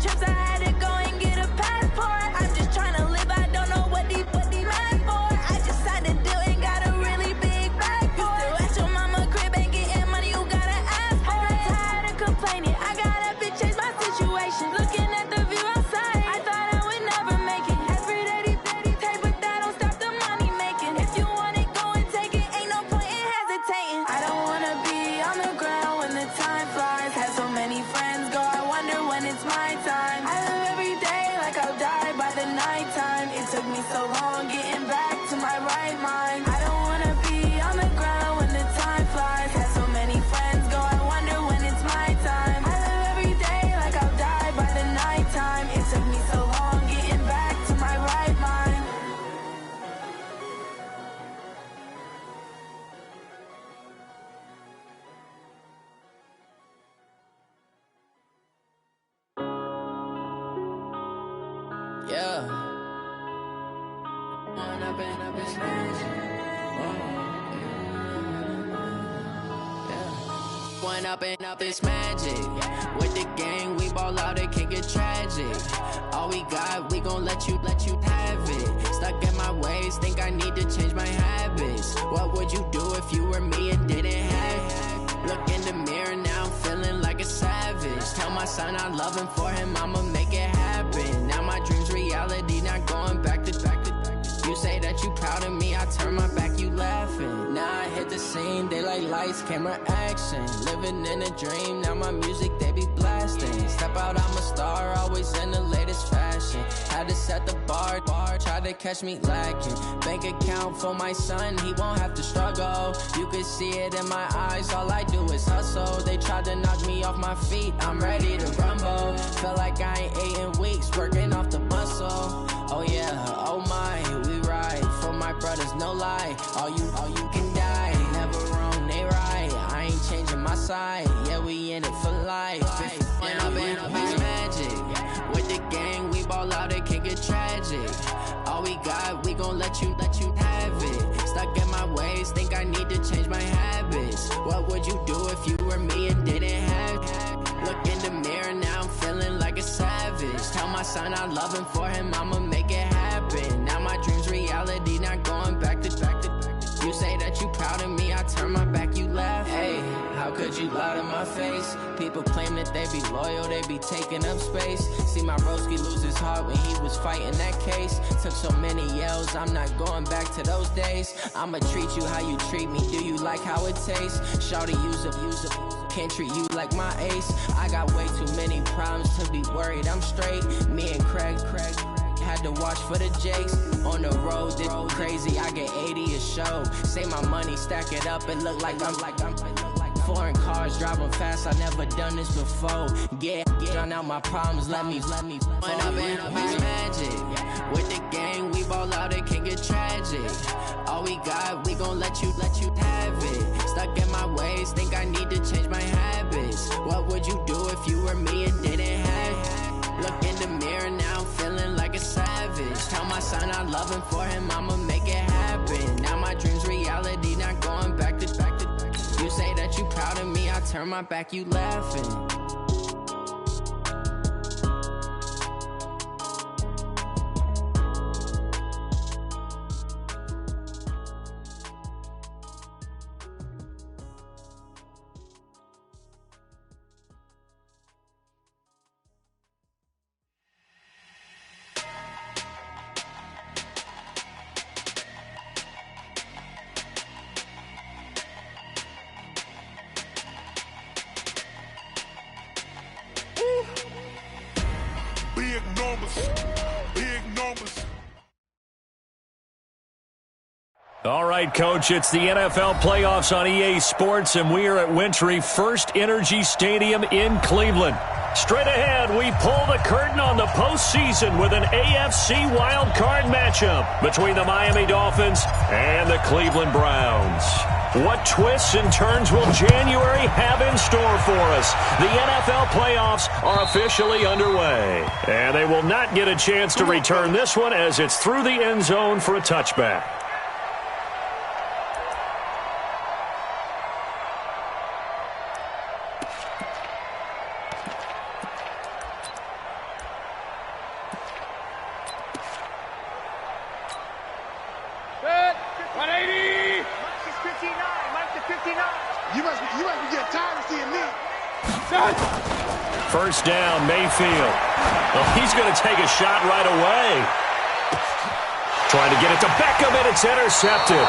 trips, I had to go and get a passport. I'm just trying to live, I don't know what these mad for. I just signed a deal and got a really big bag for it. At your mama crib ain't getting money, you gotta ask for it. I'm tired of complaining, I got up and changed my situation. Looking at the view outside, I thought I would never make it. Every day they take, but that don't stop the money making. If you want it, go and take it, ain't no point in hesitating. I don't wanna be on the ground when the time flies. Had so many friends go, I wonder when it's my time. I live every day like I'll die by the nighttime. It took me so long getting back to my right mind. I don't wanna be on the ground when the time flies. Had so many friends go, I wonder when it's my time. I live every day like I'll die by the nighttime. It took me so long getting back to my right mind. Yeah. One up and up, it's magic. With the gang, we ball out, it can get tragic. All we got, we gon' let you have it. Stuck in my ways, think I need to change my habits. What would you do if you were me and didn't have it? Look in the mirror, now I'm feeling like a savage. Tell my son I love him, for him I'ma make it happen. Now my dream's reality, not going back to. You say that you proud of me, I turn my back, you laughing. Now I hit the scene, daylight lights, camera action. Living in a dream, now my music, they be blasting. Step out, I'm a star, always in the latest fashion. Had to set the bar, try to catch me lacking. Bank account for my son, he won't have to struggle. You can see it in my eyes, all I do is hustle. They tried to knock me off my feet, I'm ready to rumble. Feel like I ain't ate in weeks, working off the muscle. Oh yeah, oh my, we ride for my brothers, no lie. All you can die, never wrong, they right. I ain't changing my side, yeah, we in it for life. When up and up, it's magic. With the gang, we ball out, it can get tragic. All we got, we gon' let you have it. Stuck in my ways, think I need to change my habits. What would you do if you were me and didn't have it? Look in the mirror, now I'm feeling like a savage. Tell my son I love him, for him I'ma make it happen. Now my dream's reality, not going back to. You say that you proud of me, I turn my back, you laugh. Hey, how could you lie to my face? People claim that they be loyal, they be taking up space. See my broski lose his heart when he was fighting that case. Took so many yells, I'm not going back to those days. I'ma treat you how you treat me, do you like how it tastes? Shawty, use up, can't treat you like my ace. I got way too many problems to be worried, I'm straight. Me and Craig had to watch for the Jakes. On the road, this crazy, I get 80 a show. Say my money, stack it up, it look like I'm foreign cars, driving fast, I never done this before. Yeah, drown out my problems, let me When up and up, it's magic. With the gang, we ball out, it can get tragic. All we got, we gon' let you have it. Stuck in my ways, think I need to change my habits. What would you do if you were me and didn't have it? Look in the mirror, now I'm feeling like a savage. Tell my son I love him, for him I'ma make it happen. Now my dream's reality, not going back to. You say that you proud of me, I turn my back, you laughing. All right, Coach, it's the NFL playoffs on EA Sports, and we are at Wintry First Energy Stadium in Cleveland. Straight ahead, we pull the curtain on the postseason with an AFC wildcard matchup between the Miami Dolphins and the Cleveland Browns. What twists and turns will January have in store for us? The NFL playoffs are officially underway, and they will not get a chance to return this one as it's through the end zone for a touchback. You must be getting tired of seeing me. First down, Mayfield. Well, he's going to take a shot right away. Trying to get it to Beckham, and it's intercepted.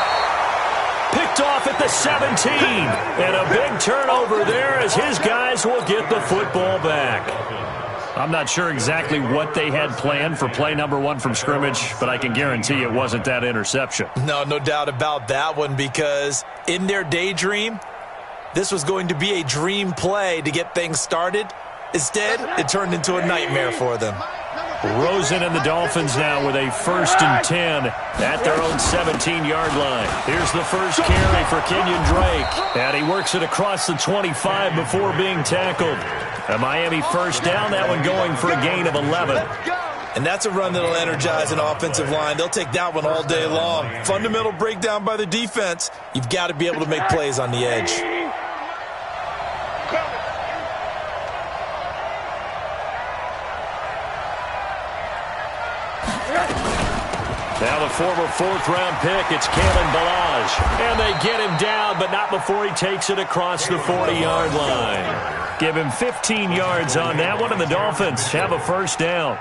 Picked off at the 17. And a big turnover there as his guys will get the football back. I'm not sure exactly what they had planned for play number 1 from scrimmage, but I can guarantee it wasn't that interception. No doubt about that one, because in their daydream, this was going to be a dream play to get things started. Instead, it turned into a nightmare for them. Rosen and the Dolphins now with a 1st and 10 at their own 17-yard line. Here's the first carry for Kenyon Drake. And he works it across the 25 before being tackled. A Miami first down, that one going for a gain of 11. And that's a run that'll energize an offensive line. They'll take that one all day long. Fundamental breakdown by the defense. You've got to be able to make plays on the edge. Now the former 4th-round pick, it's Kalen Ballage. And they get him down, but not before he takes it across the 40-yard line. Give him 15 yards on that one, and the Dolphins have a first down.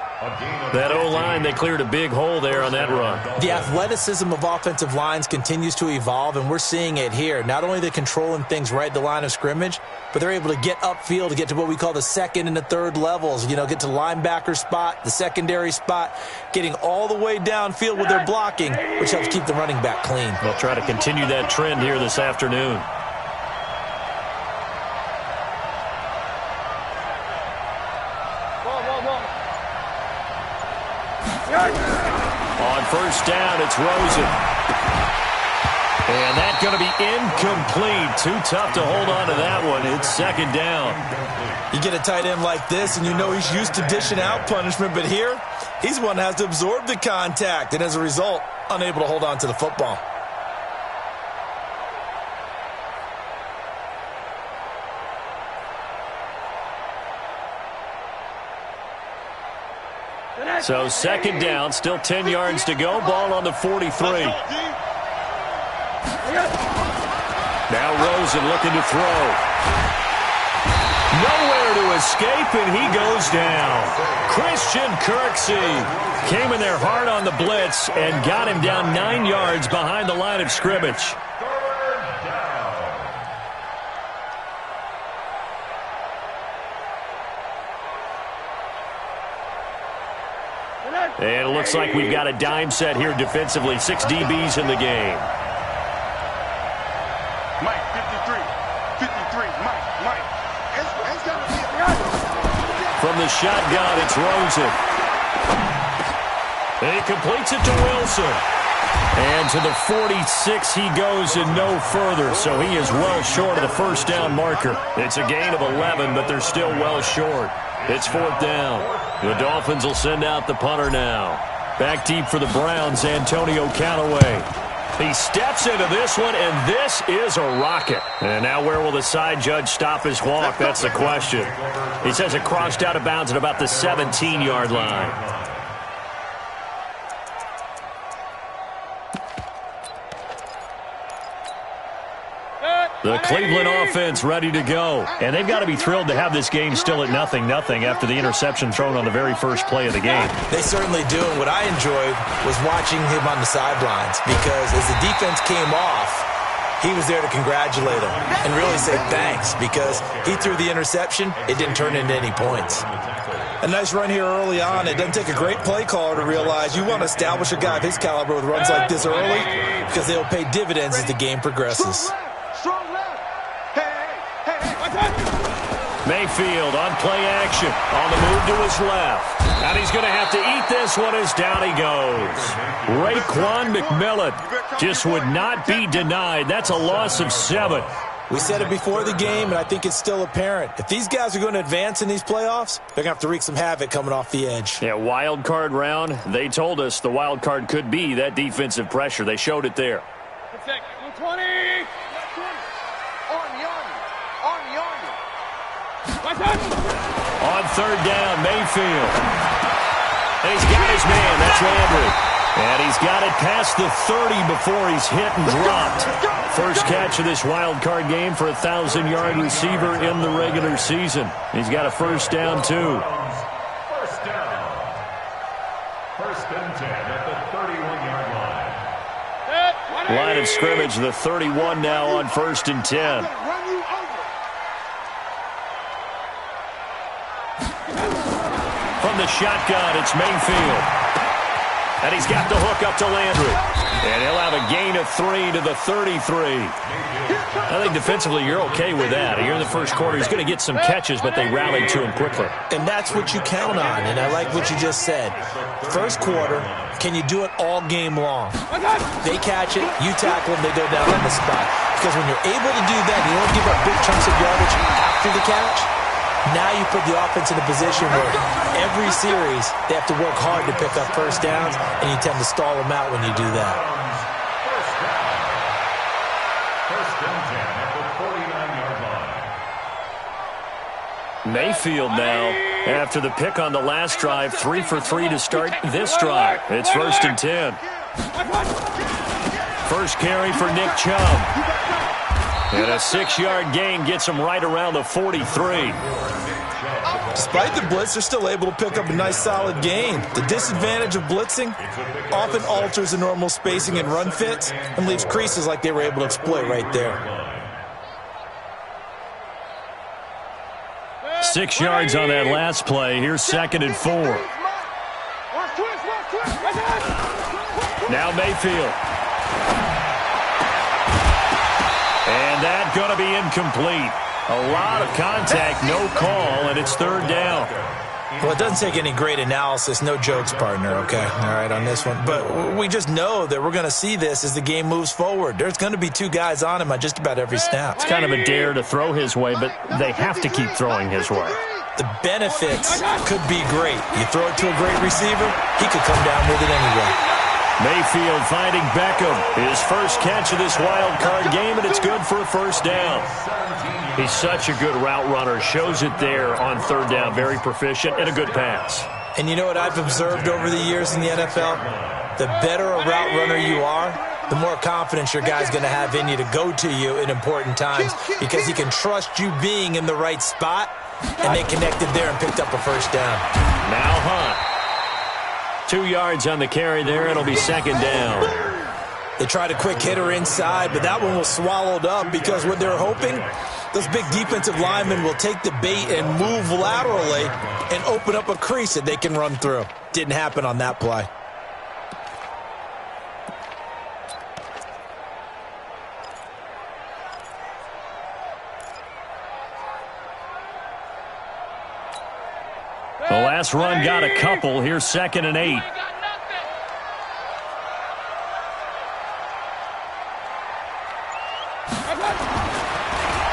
That O-line, they cleared a big hole there on that run. The athleticism of offensive lines continues to evolve, and we're seeing it here. Not only are they controlling things right at the line of scrimmage, but they're able to get upfield to get to what we call the 2nd and the 3rd levels. You know, get to linebacker spot, the secondary spot, getting all the way downfield with their blocking, which helps keep the running back clean. They'll try to continue that trend here this afternoon. On first down, it's Rosen. And that's going to be incomplete. Too tough to hold on to that one. It's 2nd down. You get a tight end like this, and you know he's used to dishing out punishment, but here, he's the one that has to absorb the contact, and as a result, unable to hold on to the football. So 2nd down, still 10 yards to go. Ball on the 43. Now Rosen looking to throw. Nowhere to escape, and he goes down. Christian Kirksey came in there hard on the blitz and got him down 9 yards behind the line of scrimmage. And it looks like we've got a dime set here defensively. 6 DBs in the game. Mike, 53. Mike. It's going to be From the shotgun, it's Rosen. And he completes it to Wilson. And to the 46 he goes and no further. So he is well short of the first down marker. It's a gain of 11, but they're still well short. It's 4th down. The Dolphins will send out the punter now. Back deep for the Browns, Antonio Callaway. He steps into this one, and this is a rocket. And now where will the side judge stop his walk? That's the question. He says it crossed out of bounds at about the 17-yard line. The Cleveland offense ready to go. And they've got to be thrilled to have this game still at 0-0 after the interception thrown on the very first play of the game. They certainly do. And what I enjoyed was watching him on the sidelines, because as the defense came off, he was there to congratulate him and really say thanks, because he threw the interception. It didn't turn into any points. A nice run here early on. It doesn't take a great play caller to realize you want to establish a guy of his caliber with runs like this early, because they'll pay dividends as the game progresses. Mayfield on play action, on the move to his left. And he's going to have to eat this one as down he goes. Raekwon McMillan just would not be denied. That's a loss of 7. We said it before the game, and I think it's still apparent. If these guys are going to advance in these playoffs, they're going to have to wreak some havoc coming off the edge. Yeah, wild card round. They told us the wild card could be that defensive pressure. They showed it there. 20. On 3rd down, Mayfield. And he's got his man. That's Landry. And he's got it past the 30 before he's hit and dropped. First catch of this wild card game for a 1,000-yard receiver in the regular season. He's got a first down, too. First down. First and 10 at the 31-yard line. Line of scrimmage, the 31 now on first and 10. From the shotgun, it's Mayfield. And he's got the hook up to Landry. And he'll have a gain of 3 to the 33. I think defensively you're okay with that. Here in the first quarter, he's going to get some catches, but they rallied to him quickly. And that's what you count on, and I like what you just said. First quarter, can you do it all game long? They catch it, you tackle them, they go down on the spot. Because when you're able to do that, you don't give up big chunks of yardage after the catch. Now you put the offense in a position where every series they have to work hard to pick up first downs, and you tend to stall them out when you do that. First and 10 at the 49-yard line. Mayfield now, after the pick on the last drive, 3 for 3 to start this drive. It's first and 10. First carry for Nick Chubb. And a 6-yard gain gets him right around the 43. Despite the blitz, they're still able to pick up a nice solid gain. The disadvantage of blitzing often alters the normal spacing and run fits and leaves creases like they were able to exploit right there. 6 yards on that last play. Here's second and 4. Now Mayfield. And that's going to be incomplete. A lot of contact, no call, and it's third down. Well, it doesn't take any great analysis. No jokes, partner, okay? All right, on this one. But we just know that we're going to see this as the game moves forward. There's going to be 2 guys on him on just about every snap. It's kind of a dare to throw his way, but they have to keep throwing his way. The benefits could be great. You throw it to a great receiver, he could come down with it anyway. Mayfield finding Beckham. His first catch of this wild card game, and it's good for a first down. He's such a good route runner. Shows it there on third down. Very proficient and a good pass. And you know what I've observed over the years in the NFL? The better a route runner you are, the more confidence your guy's going to have in you to go to you in important times because he can trust you being in the right spot, and they connected there and picked up a first down. Now Hunt. 2 yards on the carry there. It'll be second down. They tried a quick hitter inside, but that one was swallowed up because what they're hoping, those big defensive linemen will take the bait and move laterally and open up a crease that they can run through. Didn't happen on that play. The last run got a couple. Here's second and 8.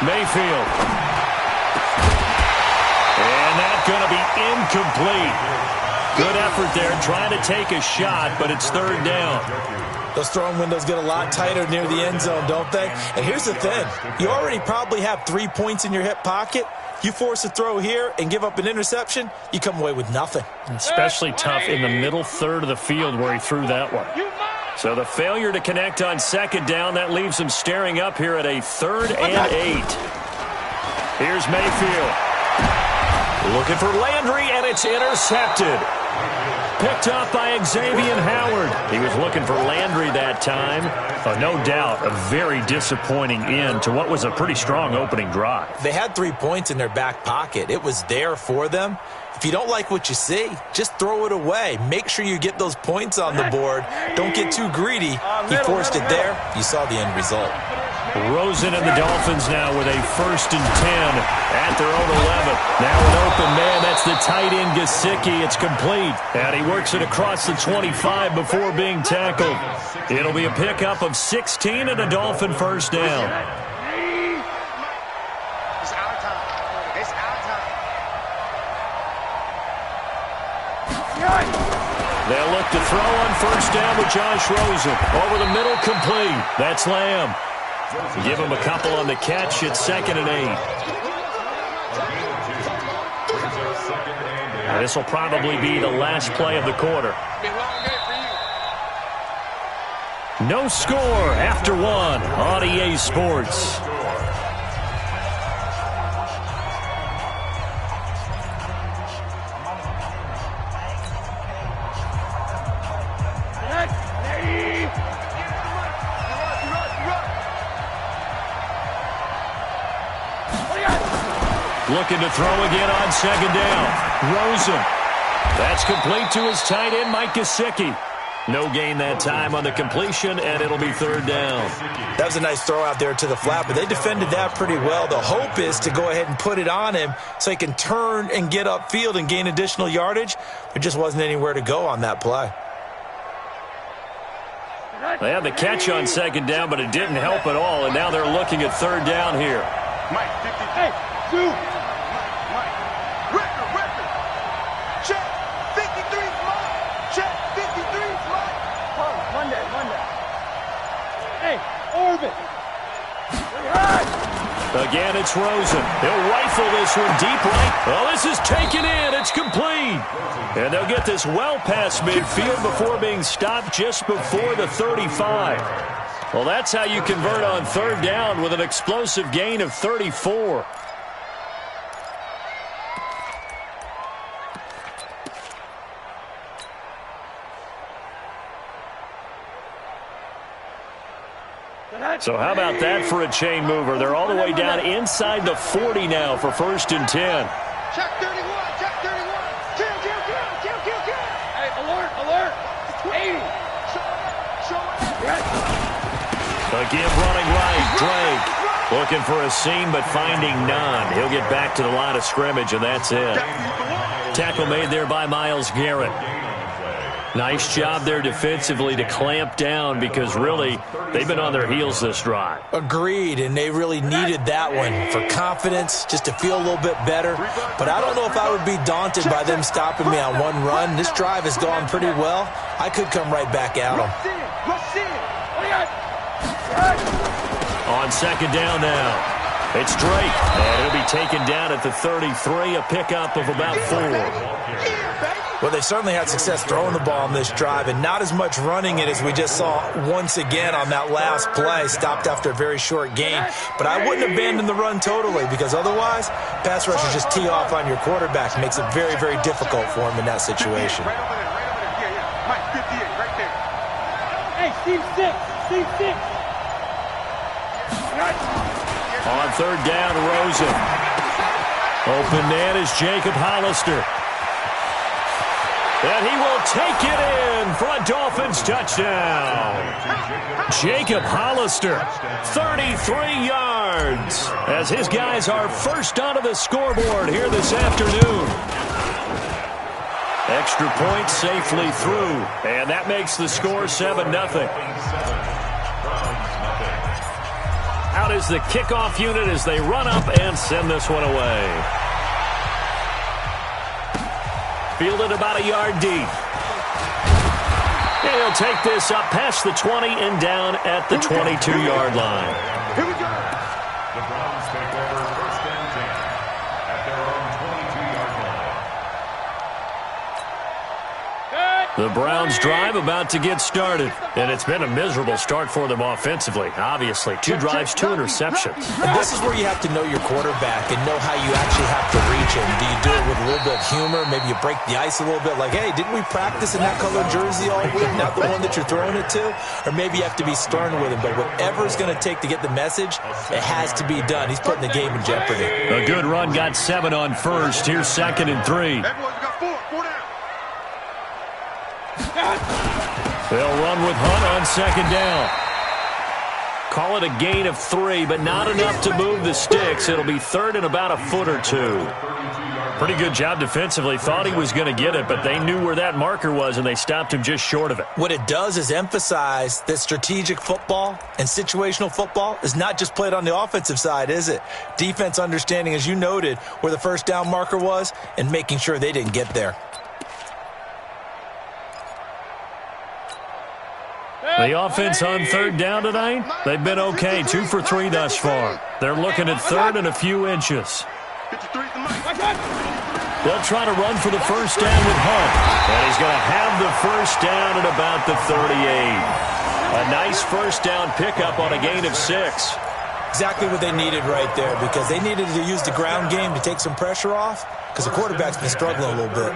Mayfield. And that's going to be incomplete. Good effort there, trying to take a shot, but it's third down. Those throwing windows get a lot tighter near the end zone, don't they? And here's the thing. You already probably have 3 points in your hip pocket. You force a throw here and give up an interception, you come away with nothing. Especially tough in the middle third of the field where he threw that one. So the failure to connect on second down, that leaves him staring up here at a 3rd and 8. Here's Mayfield. Looking for Landry, and it's intercepted. Picked up by Xavier Howard. He was looking for Landry that time. No doubt, a very disappointing end to what was a pretty strong opening drive. They had 3 points in their back pocket. It was there for them. If you don't like what you see, just throw it away. Make sure you get those points on the board. Don't get too greedy. He forced it there. You saw the end result. Rosen and the Dolphins now with a 1st and 10 at their own 11. Now an open man. That's the tight end, Gesicki. It's complete. And he works it across the 25 before being tackled. It'll be a pickup of 16 and a Dolphin first down. It's our time. It's our time. They'll look to throw on first down with Josh Rosen. Over the middle, complete. That's Lamb. Give him a couple on the catch. It's 2nd and 8. This will probably be the last play of the quarter. No score after one on EA Sports. Looking to throw again on second down. Rosen. That's complete to his tight end, Mike Gesicki. No gain that time on the completion, and it'll be third down. That was a nice throw out there to the flat, but they defended that pretty well. The hope is to go ahead and put it on him so he can turn and get upfield and gain additional yardage. There just wasn't anywhere to go on that play. They had the catch on second down, but it didn't help at all, and now they're looking at third down here. Mike, 50. Hey, 2. Again, it's Rosen. He'll rifle this one deep right. Well, this is taken in. It's complete. And they'll get this well past midfield before being stopped just before the 35. Well, that's how you convert on third down with an explosive gain of 34. So how about that for a chain mover? They're all the way down inside the 40 now for 1st and 10. Check 31, check 31. Kill. Hey, alert. 80. Show it. Again, running right, Drake. Looking for a seam, but finding none. He'll get back to the line of scrimmage, and that's it. Tackle made there by Myles Garrett. Nice job there defensively to clamp down because, really, they've been on their heels this drive. Agreed, and they really needed that one for confidence, just to feel a little bit better. But I don't know if I would be daunted by them stopping me on one run. This drive has gone pretty well. I could come right back at them. On second down now, it's Drake, and he'll be taken down at the 33, a pickup of about 4. Well, they certainly had success throwing the ball on this drive, and not as much running it as we just saw once again on that last play, stopped after a very short gain. But I wouldn't abandon the run totally, because otherwise, pass rushers just tee off on your quarterback. It makes it very, very difficult for him in that situation. Right over there. Yeah. Mike, 58, right there. Hey, Steve 6. On third down, Rosen. Open man is Jacob Hollister. And he will take it in for a Dolphins touchdown. Jacob Hollister, 33 yards, as his guys are first onto the scoreboard here this afternoon. Extra point safely through, and that makes the score 7-0. Out is the kickoff unit as they run up and send this one away. Fielded about a yard deep. And he'll take this up past the 20 and down at the 22-yard line. Here we go. The Browns take over 1st and 10 at their own 22-yard line. The Browns drive about to get started. And it's been a miserable start for them offensively, obviously. 2 drives, 2 interceptions. And this is where you have to know your quarterback and know how you actually have to reach him. Do you do it with a little bit of humor? Maybe you break the ice a little bit, like, hey, didn't we practice in that colored jersey all week? Not the one that you're throwing it to? Or maybe you have to be stern with him. But whatever it's going to take to get the message, it has to be done. He's putting the game in jeopardy. A good run, got 7 on first. Here's 2nd and 3. Hey, boys, we got 4 down. They'll run with Hunt on second down. Call it a gain of 3, but not enough to move the sticks. It'll be 3rd and about a foot or 2. Pretty good job defensively. Thought he was going to get it, but they knew where that marker was, and they stopped him just short of it. What it does is emphasize that strategic football and situational football is not just played on the offensive side, is it? Defense understanding, as you noted, where the first down marker was and making sure they didn't get there. The offense on third down tonight, they've been okay. 2 for 3 thus far. They're looking at 3rd and a few inches. 53's the Mike. They'll try to run for the first down with Hunt. And he's going to have the first down at about the 38. A nice first down pickup on a gain of 6. Exactly what they needed right there, because they needed to use the ground game to take some pressure off, because the quarterback's been struggling a little bit.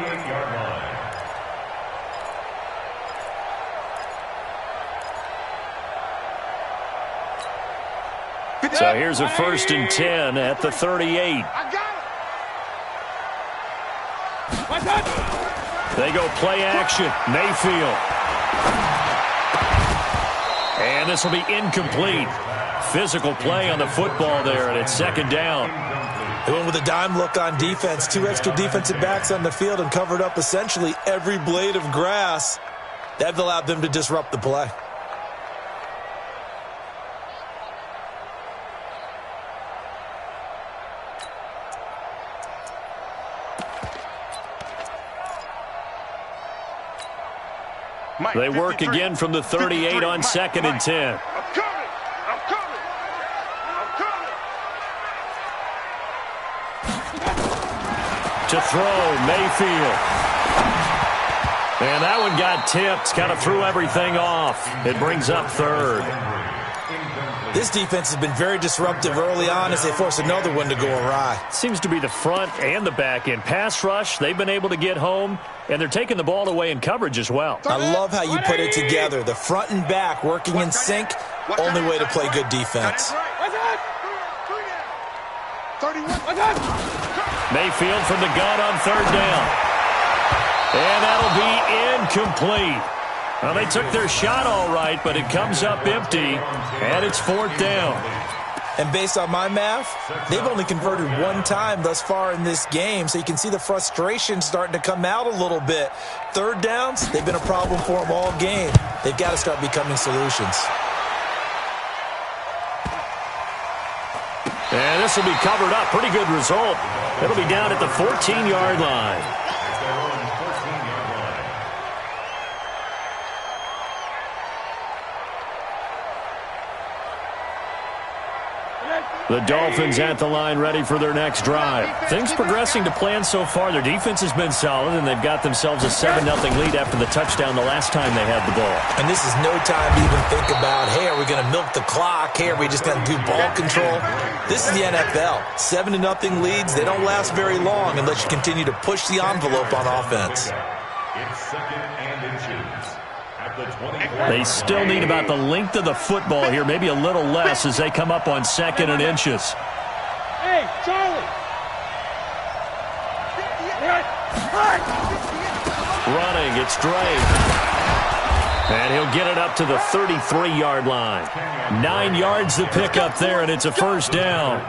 So here's a 1st and 10 at the 38. They go play action. Mayfield. And this will be incomplete. Physical play on the football there, and it's 2nd down. They went with a dime look on defense. 2 extra defensive backs on the field and covered up essentially every blade of grass. That allowed them to disrupt the play. They work again from the 38 on 2nd and 10. I'm coming. To throw, Mayfield. And that one got tipped, kind of threw everything off. It brings up 3rd. This defense has been very disruptive early on as they force another one to go awry. Seems to be the front and the back end. Pass rush, they've been able to get home, and they're taking the ball away in coverage as well. I love how you put it together. The front and back working in sync, only way to play good defense. Mayfield from the gun on 3rd down. And that'll be incomplete. Well, they took their shot all right, but it comes up empty, and it's 4th down. And based on my math, they've only converted 1 time thus far in this game, so you can see the frustration starting to come out a little bit. 3rd downs, they've been a problem for them all game. They've got to start becoming solutions. And this will be covered up. Pretty good result. It'll be down at the 14-yard line. The Dolphins at the line ready for their next drive. Things progressing to plan so far. Their defense has been solid, and they've got themselves a 7-0 lead after the touchdown the last time they had the ball. And this is no time to even think about, hey, are we going to milk the clock? Hey, are we just going to do ball control? This is the NFL. 7-0 leads, they don't last very long unless you continue to push the envelope on offense. It's 2nd and inches. They still need about the length of the football here, maybe a little less as they come up on 2nd and inches. Hey, Charlie! Running, it's Drake. And he'll get it up to the 33-yard line. 9 yards the pick up there, and it's a 1st down.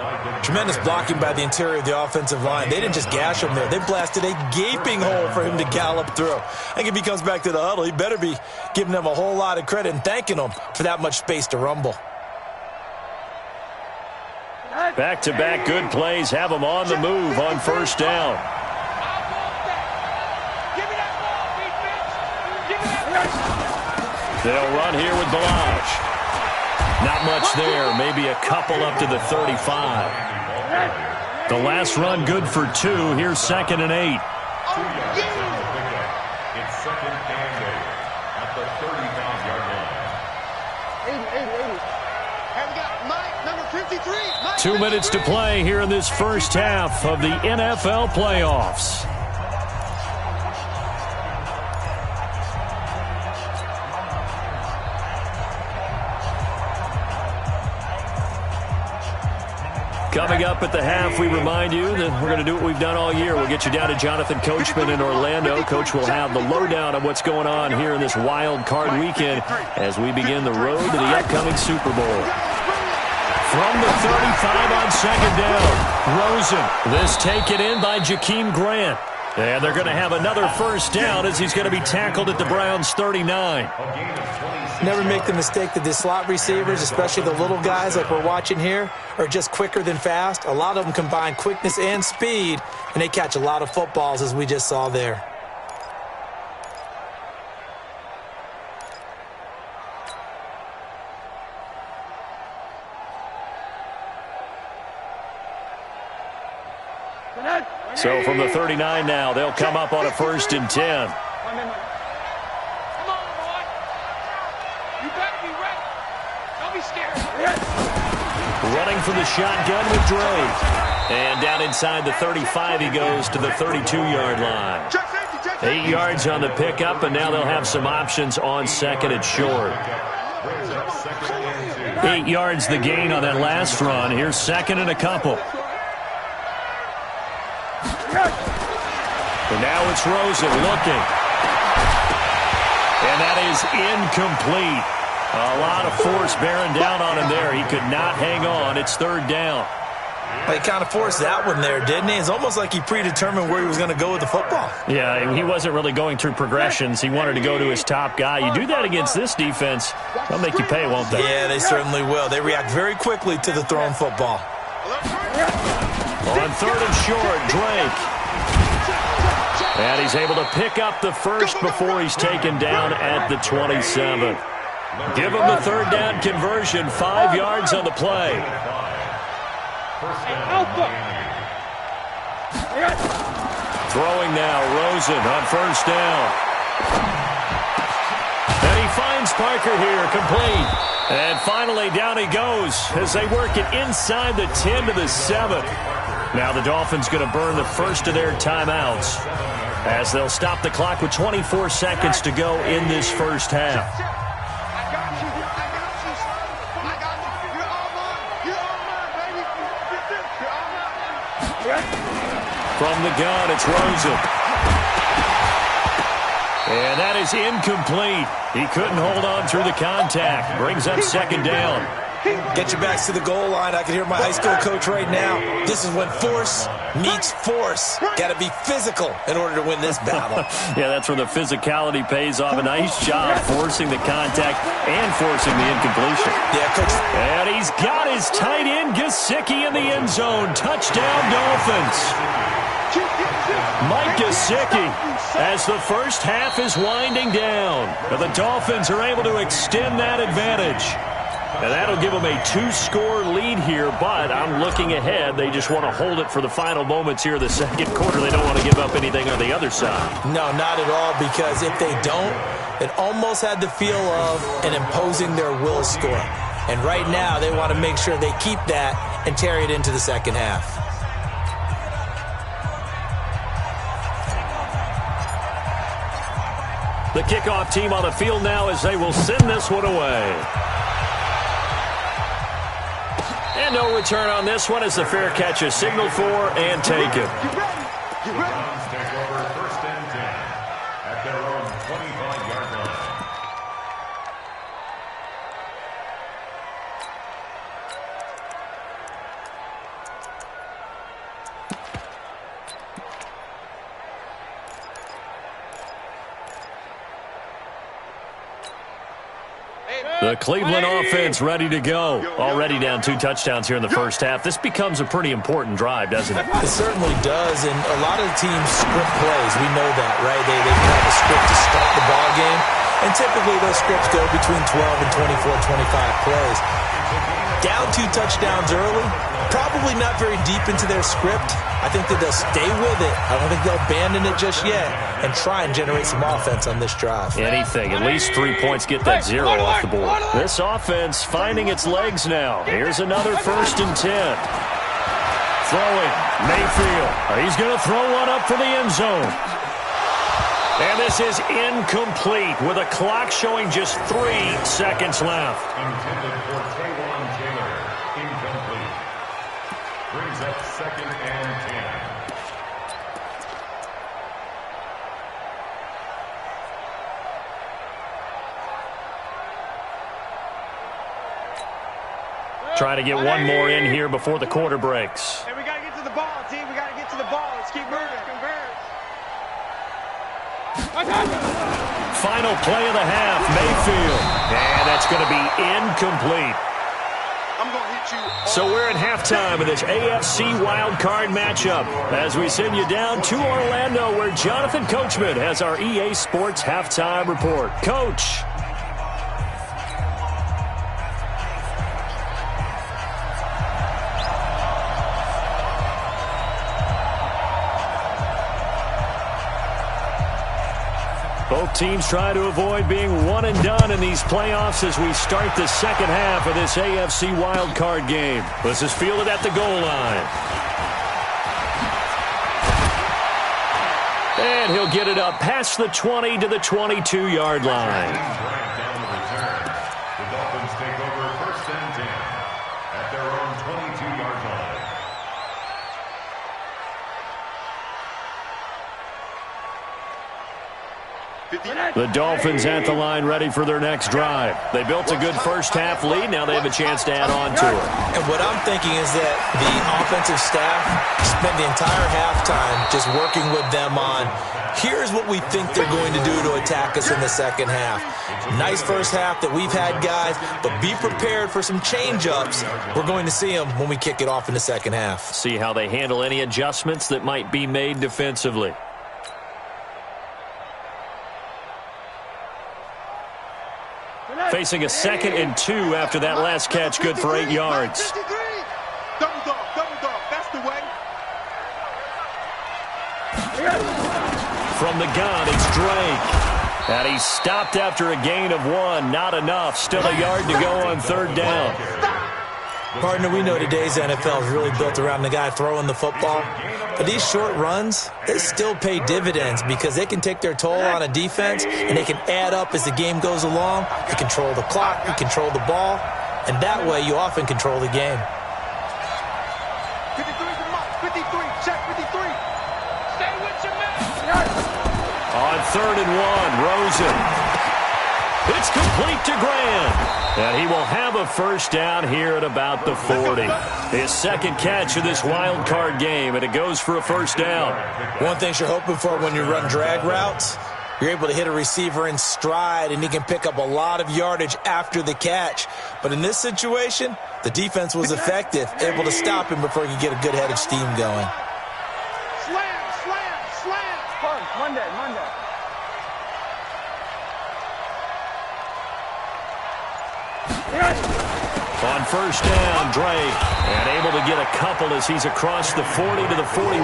Tremendous blocking by the interior of the offensive line. They didn't just gash him there. They blasted a gaping hole for him to gallop through. I think if he comes back to the huddle, he better be giving them a whole lot of credit and thanking them for that much space to rumble. Back-to-back good plays have them on the move on 1st down. They'll run here with Balaj. Not much there, maybe a couple up to the 35. The last run good for 2. Here's 2nd and 8. It's 2nd and 8 at the 35-yard line. 2 minutes to play here in this first half of the NFL playoffs. Coming up at the half, we remind you that we're going to do what we've done all year. We'll get you down to Jonathan Coachman in Orlando. Coach will have the lowdown on what's going on here in this wild card weekend as we begin the road to the upcoming Super Bowl. From the 35 on 2nd down, Rosen. This taken in by Jakeem Grant. And they're going to have another 1st down as he's going to be tackled at the Browns' 39. Never make the mistake that the slot receivers, especially the little guys like we're watching here, are just quicker than fast. A lot of them combine quickness and speed, and they catch a lot of footballs, as we just saw there. So from the 39 now, they'll come up on a 1st and 10. Running from the shotgun with Drake. And down inside the 35, he goes to the 32-yard line. 8 yards on the pickup, and now they'll have some options on 2nd and short. 8 yards the gain on that last run. Here's 2nd and a couple. And now it's Rosen looking. And that is incomplete. A lot of force bearing down on him there. He could not hang on. It's 3rd down. Well, he kind of forced that one there, didn't he? It's almost like he predetermined where he was going to go with the football. Yeah, he wasn't really going through progressions. He wanted to go to his top guy. You do that against this defense, they'll make you pay, won't they? Yeah, they certainly will. They react very quickly to the thrown football. On 3rd and short, Drake. And he's able to pick up the first before he's taken down at the 27. Give him the 3rd down conversion, 5 yards on the play. Throwing now, Rosen on 1st down. And he finds Parker here, complete. And finally, down he goes as they work it inside the 10 to the 7. Now the Dolphins going to burn the first of their timeouts as they'll stop the clock with 24 seconds to go in this first half. From the gun, it's Rosen. And that is incomplete. He couldn't hold on through the contact. Brings up 2nd down. Get your backs to the goal line. I can hear my high school coach right now. This is when force meets force. Got to be physical in order to win this battle. Yeah, that's where the physicality pays off. A nice job forcing the contact and forcing the incompletion. Yeah, Coach. And he's got his tight end, Gesicki, in the end zone. Touchdown, Dolphins. Mike Gesicki, as the first half is winding down. The Dolphins are able to extend that advantage. And that'll give them a 2-score lead here, but I'm looking ahead. They just want to hold it for the final moments here of the 2nd quarter. They don't want to give up anything on the other side. No, not at all, because if they don't, it almost had the feel of an imposing their will score. And right now, they want to make sure they keep that and carry it into the 2nd half. The kickoff team on the field now as they will send this one away. And no return on this one as the fair catch is signaled for and taken. The Browns take over 1st and 10 at their own 25-yard line. The Cleveland offense ready to go. Already down 2 touchdowns here in the first half. This becomes a pretty important drive, doesn't it? It certainly does, and a lot of the teams script plays. We know that, right? They have a script to start the ball game, and typically those scripts go between 12 and 24, 25 plays. Down 2 touchdowns early, probably not very deep into their script. I think that they'll stay with it. I don't think they'll abandon it just yet and try and generate some offense on this drive. Anything. At least 3 points, get that 0 off the board. This offense finding its legs now. Here's another 1st and 10. Throwing. Mayfield. He's going to throw one up for the end zone. And this is incomplete with a clock showing just 3 seconds left. Intended for Taywan Taylor. Incomplete. Brings up 2nd and 10. Trying to get one more in here before the quarter breaks. Hey, we got to get to the ball, team. We got to get to the ball. Let's keep moving. Final play of the half, Mayfield. And that's going to be incomplete. I'm going to hit you. So we're at halftime of this AFC wildcard matchup as we send you down to Orlando where Jonathan Coachman has our EA Sports halftime report. Coach. Both teams try to avoid being one and done in these playoffs as we start the second half of this AFC wildcard game. This is fielded at the goal line. And he'll get it up past the 20 to the 22-yard line. The Dolphins take over 1st and 10 at their own 22-yard line. The Dolphins at the line ready for their next drive. They built a good first-half lead. Now they have a chance to add on to it. And what I'm thinking is that the offensive staff spent the entire halftime just working with them on, here's what we think they're going to do to attack us in the second half. Nice first half that we've had, guys, but be prepared for some change-ups. We're going to see them when we kick it off in the second half. See how they handle any adjustments that might be made defensively. Facing a 2nd and 2 after that last catch, good for 8 yards. Double dog, that's the way. From the gun, it's Drake. And he's stopped after a gain of 1. Not enough. Still a yard to go on 3rd down. Partner, we know today's NFL is really built around the guy throwing the football. But these short runs, they still pay dividends because they can take their toll on a defense and they can add up as the game goes along. You control the clock, you control the ball, and that way you often control the game. 53, check 53. Stay with your man. On 3rd and 1, Rosen. It's complete to Graham. And he will have a first down here at about the 40. His 2nd catch of this wild card game, and it goes for a first down. One thing you're hoping for when you run drag routes, you're able to hit a receiver in stride, and he can pick up a lot of yardage after the catch. But in this situation, the defense was effective, able to stop him before he could get a good head of steam going. Slam. Punch, Monday. On first down, Drake, and able to get a couple as he's across the 40 to the 41.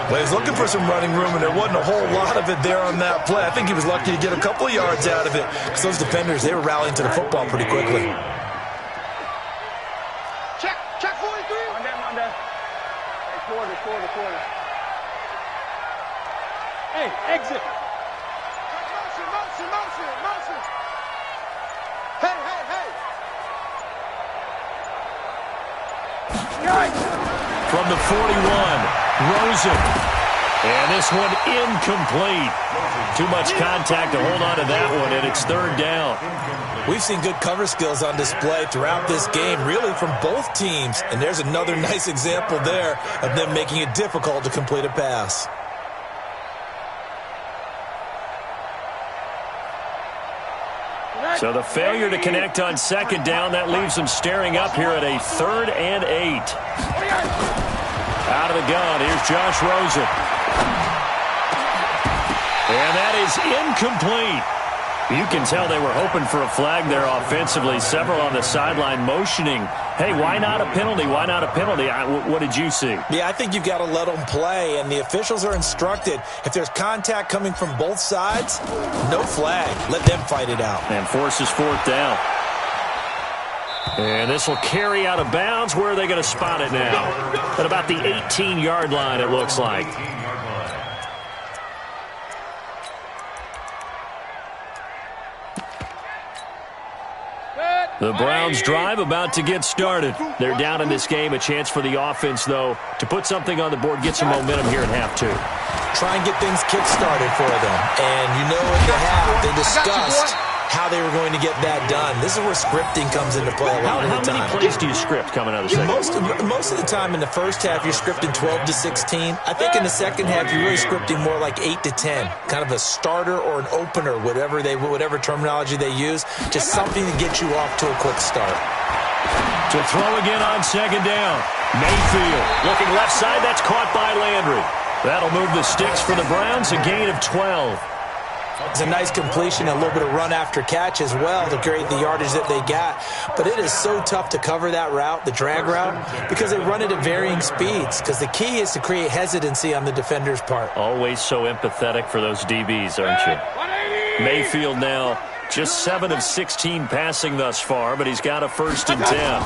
Well, he's looking for some running room, and there wasn't a whole lot of it there on that play. I think he was lucky to get a couple of yards out of it because those defenders, they were rallying to the football pretty quickly. Check 43. Monday. Hey, quarter. Hey, exit. Motion. Hey. From the 41, Rosen. And this one incomplete. Too much contact to hold on to that one, and it's 3rd down. We've seen good cover skills on display throughout this game, really from both teams. And there's another nice example there of them making it difficult to complete a pass. So the failure to connect on 2nd down, that leaves them staring up here at a 3rd and 8. Out of the gun, here's Josh Rosen. And that is incomplete. You can tell they were hoping for a flag there offensively. Several on the sideline motioning, hey, why not a penalty? Why not a penalty? What did you see? Yeah, I think you've got to let them play, and the officials are instructed, if there's contact coming from both sides, no flag. Let them fight it out. And forces 4th down. And this will carry out of bounds. Where are they going to spot it now? At about the 18-yard line, it looks like. The Browns drive about to get started. They're down in this game. A chance for the offense, though, to put something on the board, get some momentum here at half 2. Try and get things kick-started for them. And you know in the half, they discussed how they were going to get that done. This is where scripting comes into play a lot of the time. How many plays do you script coming out of the second? Most of the time in the first half, you're scripting 12 to 16. I think in the second half, you're really scripting more like 8 to 10. Kind of a starter or an opener, whatever terminology they use. Just something to get you off to a quick start. To throw again on 2nd down. Mayfield looking left side. That's caught by Landry. That'll move the sticks for the Browns. A gain of 12. It's a nice completion, a little bit of run after catch as well to create the yardage that they got. But it is so tough to cover that route, the drag route, because they run it at varying speeds. Because the key is to create hesitancy on the defender's part. Always so empathetic for those DBs, aren't you? Mayfield now just 7 of 16 passing thus far, but he's got a 1st and 10.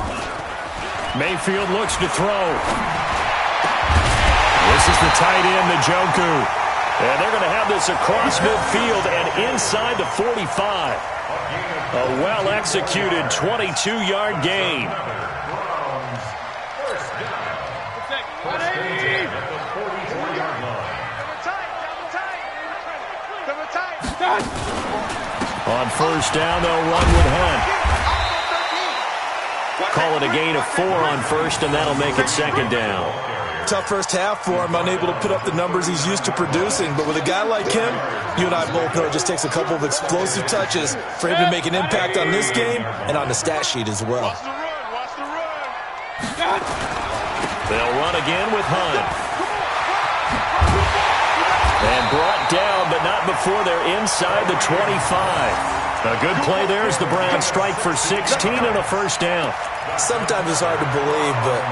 Mayfield looks to throw. This is the tight end, Njoku. And they're going to have this across midfield and inside the 45. A well-executed 22-yard gain. On 1st down, they'll run with Hunt. Call it a gain of 4 on 1st, and that'll make it 2nd down. Tough first half for him, unable to put up the numbers he's used to producing. But with a guy like him, you and I both know it just takes a couple of explosive touches for him to make an impact on this game and on the stat sheet as well. They'll run again with Hunt. And brought down, but not before they're inside the 25. A good play there as the Browns strike for 16 and a 1st down. Sometimes it's hard to believe, but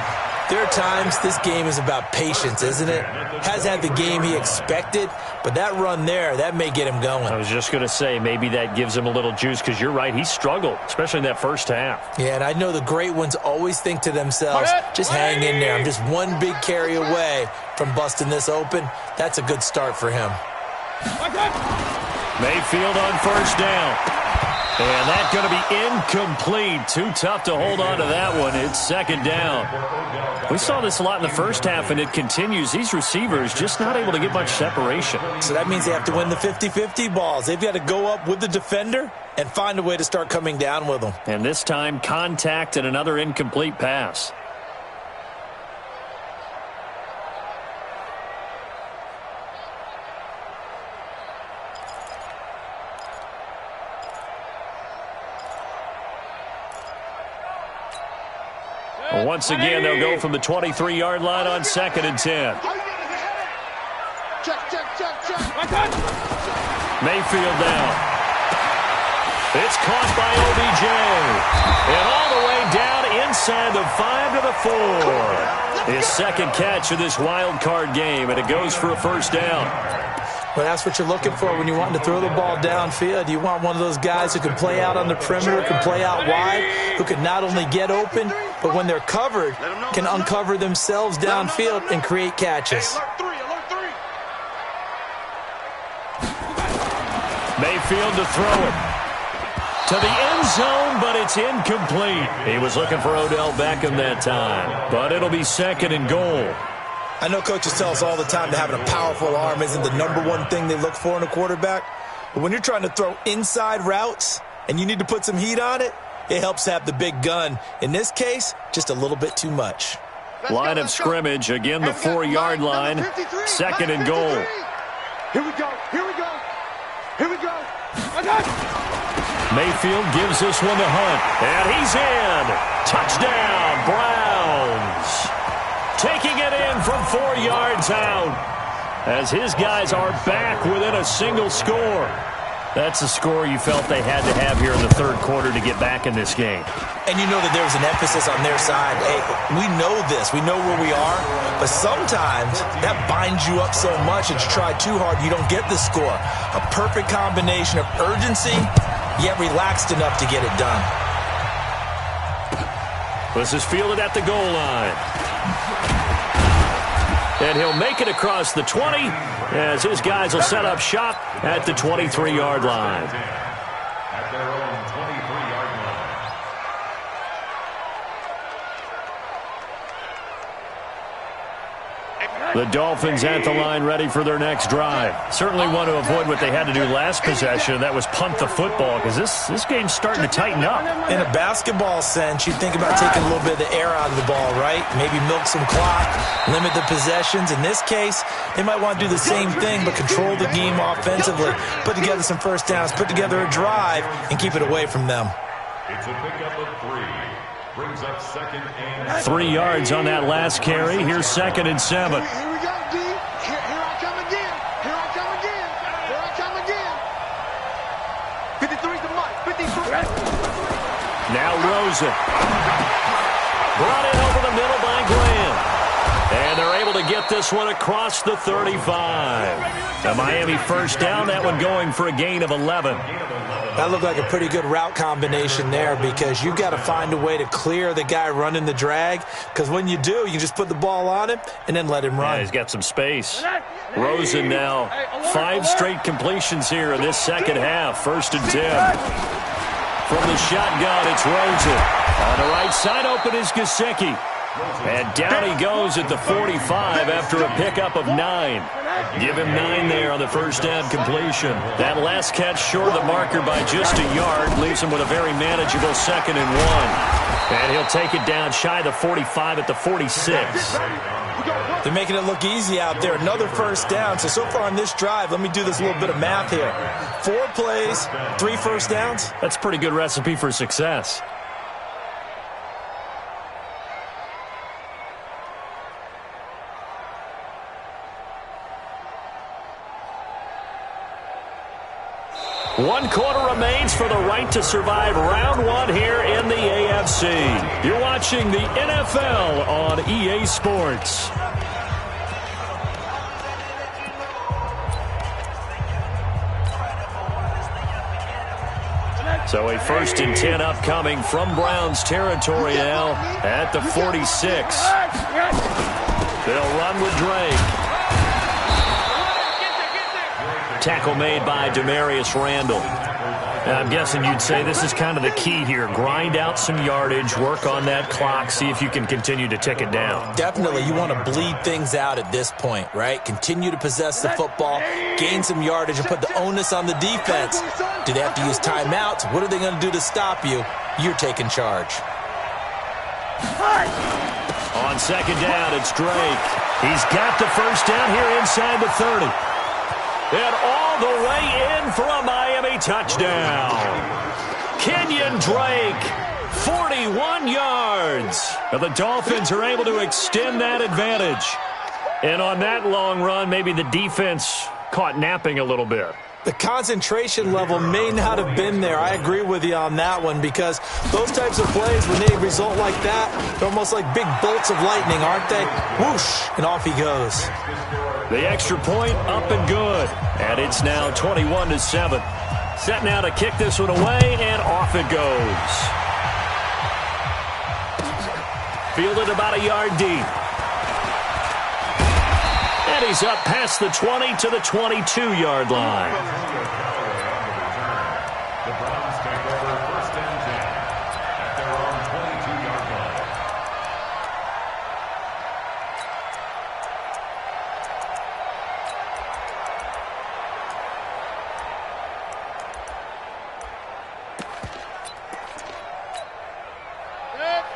there are times this game is about patience, isn't it? Has had the game he expected, but that run there, that may get him going. I was just going to say, maybe that gives him a little juice, because you're right, he struggled, especially in that 1st half. Yeah, and I know the great ones always think to themselves, just hang in there. I'm just one big carry away from busting this open. That's a good start for him. Mayfield on 1st down. And that's going to be incomplete. Too tough to hold on to that one. It's 2nd down. We saw this a lot in the 1st half, and it continues. These receivers just not able to get much separation. So that means they have to win the 50-50 balls. They've got to go up with the defender and find a way to start coming down with them. And this time, contact and another incomplete pass. Once again, they'll go from the 23-yard line on 2nd and 10. Mayfield down. It's caught by OBJ. And all the way down inside the 5 to the 4. His 2nd catch of this wild card game, and it goes for a 1st down. Well, that's what you're looking for when you want to throw the ball downfield. You want one of those guys who can play out on the perimeter, can play out wide, who can not only get open, but when they're covered, can uncover themselves downfield and create catches. Mayfield to throw it. To the end zone, but it's incomplete. He was looking for Odell Beckham that time, but it'll be 2nd and goal. I know coaches tell us all the time that having a powerful arm isn't the #1 thing they look for in a quarterback. But when you're trying to throw inside routes and you need to put some heat on it, it helps have the big gun. In this case, just a little bit too much. Line of scrimmage, again the 4-yard line, 2nd and goal. Here we go, here we go, here we go. Mayfield gives this one to Hunt, and he's in. Touchdown, Browns. Taking it in from 4 yards out as his guys are back within a single score. That's a score you felt they had to have here in the 3rd quarter to get back in this game. And you know that there was an emphasis on their side. Hey, we know this. We know where we are. But sometimes that binds you up so much that you try too hard, you don't get the score. A perfect combination of urgency, yet relaxed enough to get it done. This is fielded at the goal line. And he'll make it across the 20 as his guys will set up shop at the 23-yard line. At their own 23-yard line. The Dolphins at the line ready for their next drive. Certainly want to avoid what they had to do last possession. That was punt the football, because this game's starting to tighten up. In a basketball sense, you think about taking a little bit of the air out of the ball, right? Maybe milk some clock, limit the possessions. In this case, they might want to do the same thing, but control the game offensively. Put together some 1st downs, put together a drive, and keep it away from them. It's a pickup of 3. Brings up 2nd and 3 yards on that last carry. Here's 2nd and 7. Here we go, D. Here I come again. Here I come again. Here I come again. Now Rosen. Brought in over the middle by Graham. And they're able to get this one across the 35. The Miami first down, that one going for a gain of 11. That looked like a pretty good route combination there because you got to find a way to clear the guy running the drag, because when you do, you just put the ball on him and then let him run. Yeah, he's got some space. Rosen now 5 straight completions here in this second half. 1st and 10. From the shotgun, it's Rosen. On the right side, open is Gesicki. And down he goes at the 45 after a pickup of 9. Give him 9 there on the first down completion. That last catch short of the marker by just a yard leaves him with a very manageable 2nd and 1. And he'll take it down shy of the 45 at the 46. They're making it look easy out there. Another first down. So far on this drive, let me do this little bit of math here. 4 plays, 3 first downs. That's a pretty good recipe for success. One quarter remains for the right to survive round 1 here in the AFC. You're watching the NFL on EA Sports. So a 1st and 10 upcoming from Browns territory now at the 46. They'll run with Drake. Tackle made by Demarius Randall. Now, I'm guessing you'd say this is kind of the key here. Grind out some yardage, work on that clock, see if you can continue to tick it down. Definitely, you want to bleed things out at this point, right? Continue to possess the football, gain some yardage, and put the onus on the defense. Do they have to use timeouts? What are they going to do to stop you? You're taking charge. On 2nd down, it's Drake. He's got the first down here inside the 30. And all the way in for a Miami touchdown. Kenyon Drake, 41 yards. And the Dolphins are able to extend that advantage. And on that long run, maybe the defense caught napping a little bit. The concentration level may not have been there. I agree with you on that one, because those types of plays, when they result like that, they're almost like big bolts of lightning, aren't they? Whoosh, and off he goes. The extra point up and good. And it's now 21-7. Set now to kick this one away, and off it goes. Fielded about a yard deep. And he's up past the 20 to the 22-yard line. The Browns take over 1st and 10 at their own 22-yard line.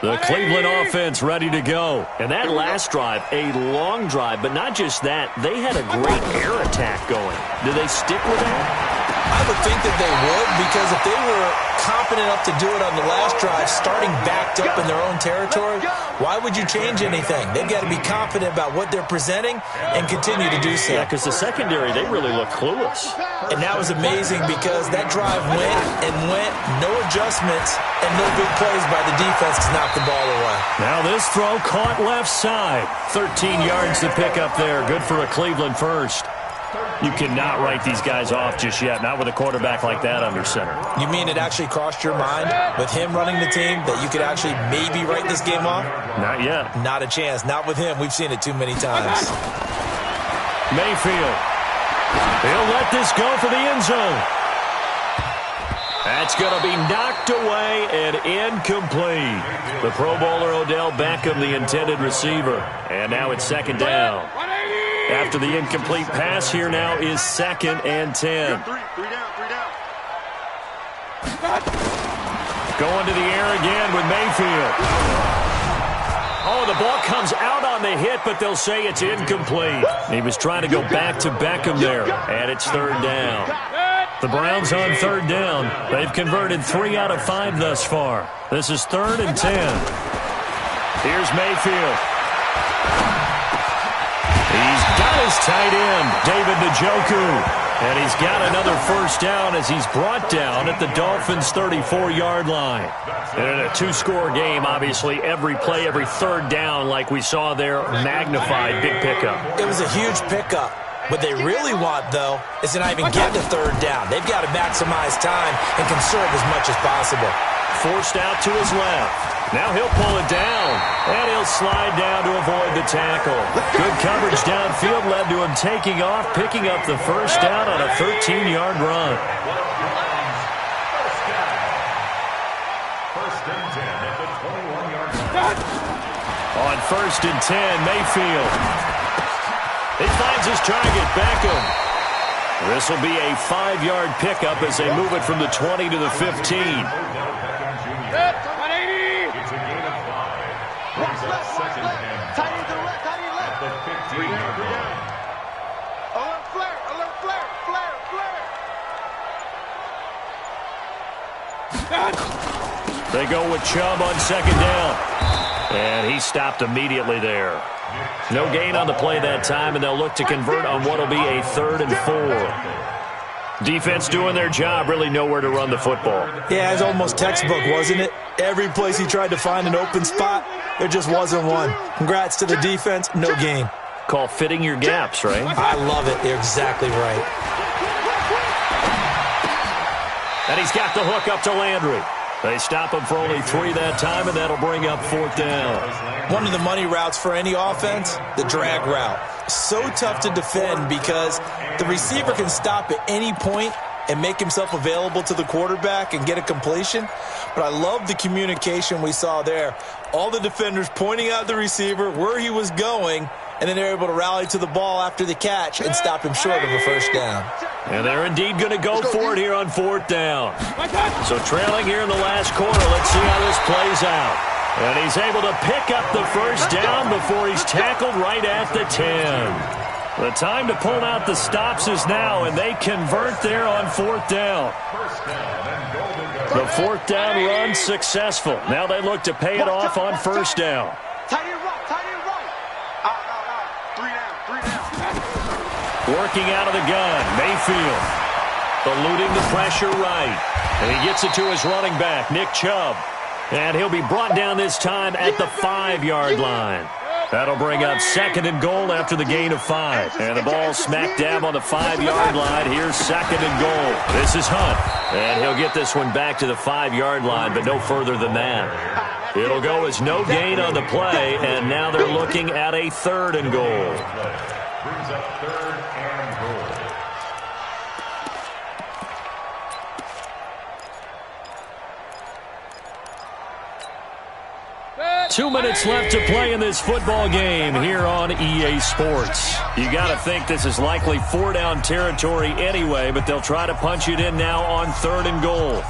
The Cleveland offense ready to go. And that last drive, a long drive, but not just that. They had a great air attack going. Do they stick with that? I would think that they would, because if they were confident enough to do it on the last drive, starting backed up in their own territory, why would you change anything? They've got to be confident about what they're presenting and continue to do so. Yeah, because the secondary, they really look clueless. And that was amazing, because that drive went and went, no adjustments, and no big plays by the defense to knock the ball away. Now this throw caught left side. 13 yards to pick up there. Good for a Cleveland first. You cannot write these guys off just yet, not with a quarterback like that under center. You mean it actually crossed your mind with him running the team that you could actually maybe write this game off? Not yet. Not a chance. Not with him. We've seen it too many times. Mayfield. He'll let this go for the end zone. That's going to be knocked away and incomplete. The Pro Bowler Odell Beckham, the intended receiver. And now it's 2nd down. After the incomplete pass, here now is 2nd and 10. Three down. Going to the air again with Mayfield. Oh, the ball comes out on the hit, but they'll say it's incomplete. He was trying to go back to Beckham there, and it's 3rd down. The Browns on 3rd down. They've converted 3 out of 5 thus far. This is 3rd and 10. Here's Mayfield. He's got his tight end, David Njoku. And he's got another first down as he's brought down at the Dolphins' 34-yard line. And in a two-score game, obviously, every play, every third down, like we saw there, magnified big pickup. It was a huge pickup. What they really want, though, is to not even get to third down. They've got to maximize time and conserve as much as possible. Forced out to his left. Now he'll pull it down, and he'll slide down to avoid the tackle. Good coverage downfield led to him taking off, picking up the first down on a 13-yard run. First and 10 at the 21-yard line. On first and 10, Mayfield. He finds his target, Beckham. This will be a 5-yard pickup as they move it from the 20 to the 15. It's a gain of 5. Brings up second and 5 at the 15-yard line. Alert flare, alert flare, flare, flare. They go with Chubb on second down. And he stopped immediately there. No gain on the play that time, and they'll look to convert on what will be a 3rd and 4. Defense doing their job, really nowhere to run the football. Yeah, it's almost textbook, wasn't it? Every place he tried to find an open spot, there just wasn't one. Congrats to the defense, no gain. Call fitting your gaps, right? I love it. You're exactly right. And he's got the hook up to Landry. They stop him for only 3 that time, and that'll bring up 4th down. One of the money routes for any offense, the drag route. So tough to defend because the receiver can stop at any point and make himself available to the quarterback and get a completion. But I love the communication we saw there. All the defenders pointing out the receiver, where he was going, and then they're able to rally to the ball after the catch and stop him short of a first down. And they're indeed going to go for it here on 4th down. So trailing here in the last quarter, let's see how this plays out. And he's able to pick up the first down before he's tackled right at the 10. The time to pull out the stops is now, and they convert there on 4th down. The 4th down run successful. Now they look to pay it off on first down. Tight end right, tight end right. Out. 3 down. Working out of the gun, Mayfield. Eluding the pressure right. And he gets it to his running back, Nick Chubb. And he'll be brought down this time at the 5-yard line. That'll bring up 2nd and goal after the gain of 5. And the ball smack dab on the 5-yard line. Here's 2nd and goal. This is Hunt. And he'll get this one back to the 5-yard line, but no further than that. It'll go as no gain on the play, and now they're looking at a 3rd and goal. Brings up 3rd and goal. 2 minutes left to play in this football game here on EA Sports. You got to think this is likely 4-down territory anyway, but they'll try to punch it in now on 3rd and goal.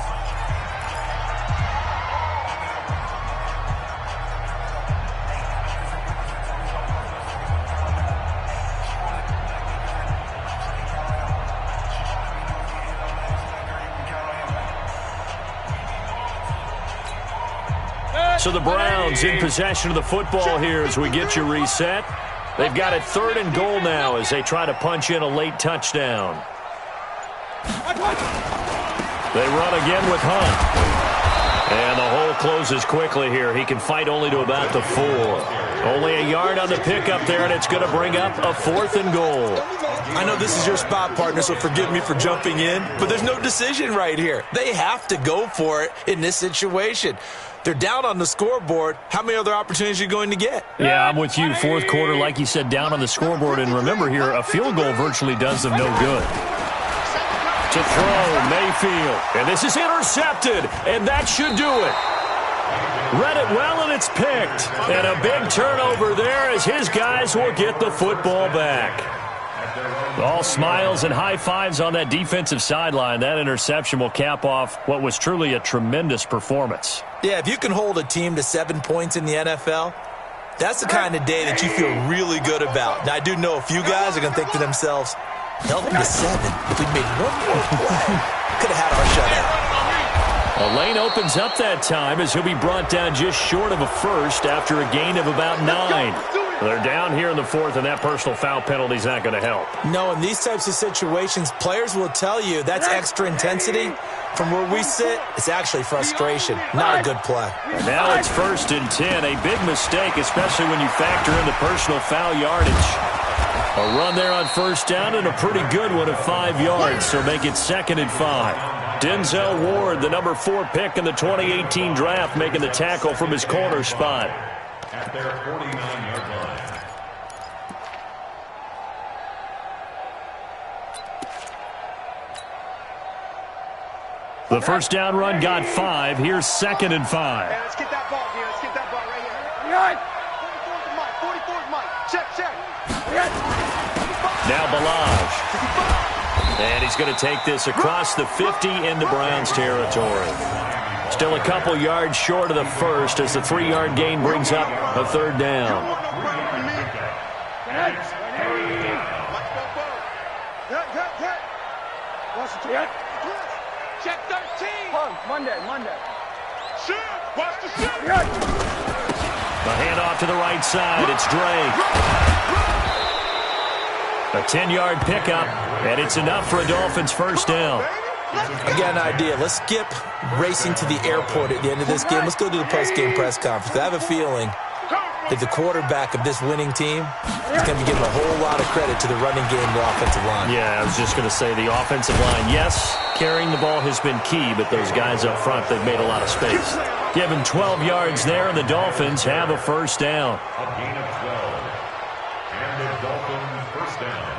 So the Browns in possession of the football here as we get you reset. They've got it 3rd and goal now as they try to punch in a late touchdown. They run again with Hunt. And the hole closes quickly here. He can fight only to about the 4. Only a yard on the pickup there, and it's going to bring up a 4th and goal. I know this is your spot, partner, so forgive me for jumping in, but there's no decision right here. They have to go for it in this situation. They're down on the scoreboard. How many other opportunities are you going to get? Yeah, I'm with you. 4th quarter, like you said, down on the scoreboard. And remember here, a field goal virtually does them no good. To throw, Mayfield. And this is intercepted, and that should do it. Read it well, and it's picked. And a big turnover there as his guys will get the football back. All smiles and high fives on that defensive sideline. That interception will cap off what was truly a tremendous performance. Yeah, if you can hold a team to 7 points in the NFL, that's the kind of day that you feel really good about. Now, I do know a few guys are going to think to themselves, held them to 7. If we'd made one more play, could have had our shutout. A lane opens up that time as he'll be brought down just short of a first after a gain of about 9. They're down here in the fourth, and that personal foul penalty is not going to help. No, in these types of situations, players will tell you that's extra intensity. From where we sit, it's actually frustration, not a good play. And now it's 1st and 10, a big mistake, especially when you factor in the personal foul yardage. A run there on 1st down and a pretty good one at 5 yards, so make it 2nd and 5. Denzel Ward, the number 4 pick in the 2018 draft, making the tackle from his corner spot. At their 49-yard line. The first down run got 5. Here's 2nd and 5. Hey, let's get that ball here. Let's get that ball right here. 44's Mike. Check. Now Balaj. And he's going to take this across the 50 into Browns territory. Still a couple yards short of the first as the 3-yard gain brings up a 3rd down. Check 13. Monday. Shoot. Watch the shoot. The handoff to the right side. It's Drake. A 10-yard pickup, and it's enough for a Dolphins 1st down. I got an idea. Let's skip racing to the airport at the end of this game. Let's go to the post-game press conference. I have a feeling that the quarterback of this winning team is going to be giving a whole lot of credit to the running game and the offensive line. Yeah, I was just going to say the offensive line, yes, carrying the ball has been key, but those guys up front, they've made a lot of space. Give him 12 yards there, and the Dolphins have a 1st down. A gain of 12. And the Dolphins 1st down.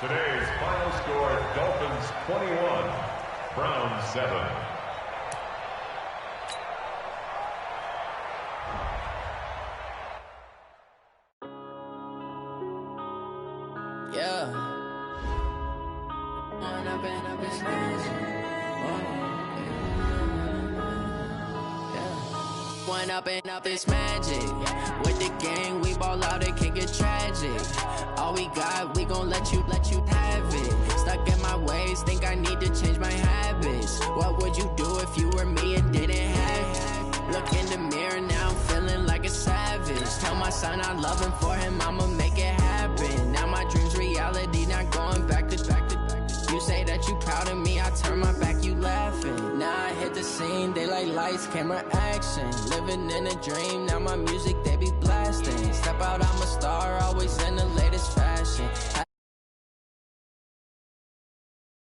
Today's final score, Dolphins 21, Browns 7. Yeah. One up and up is magic. With the gang, we ball out, it can get tragic. All we got, we gon' let you have it. Stuck in my ways, think I need to change my habits. What would you do if you were me and didn't have it? Look in the mirror, now I'm feeling like a savage. Tell my son I love him, for him I'ma make it happen. Now my dream's reality, not going back to. You say that you proud of me, I turn my back, you laughing. Now I hit the scene, they like lights, camera, action. Living in a dream, now my music, they be blasting.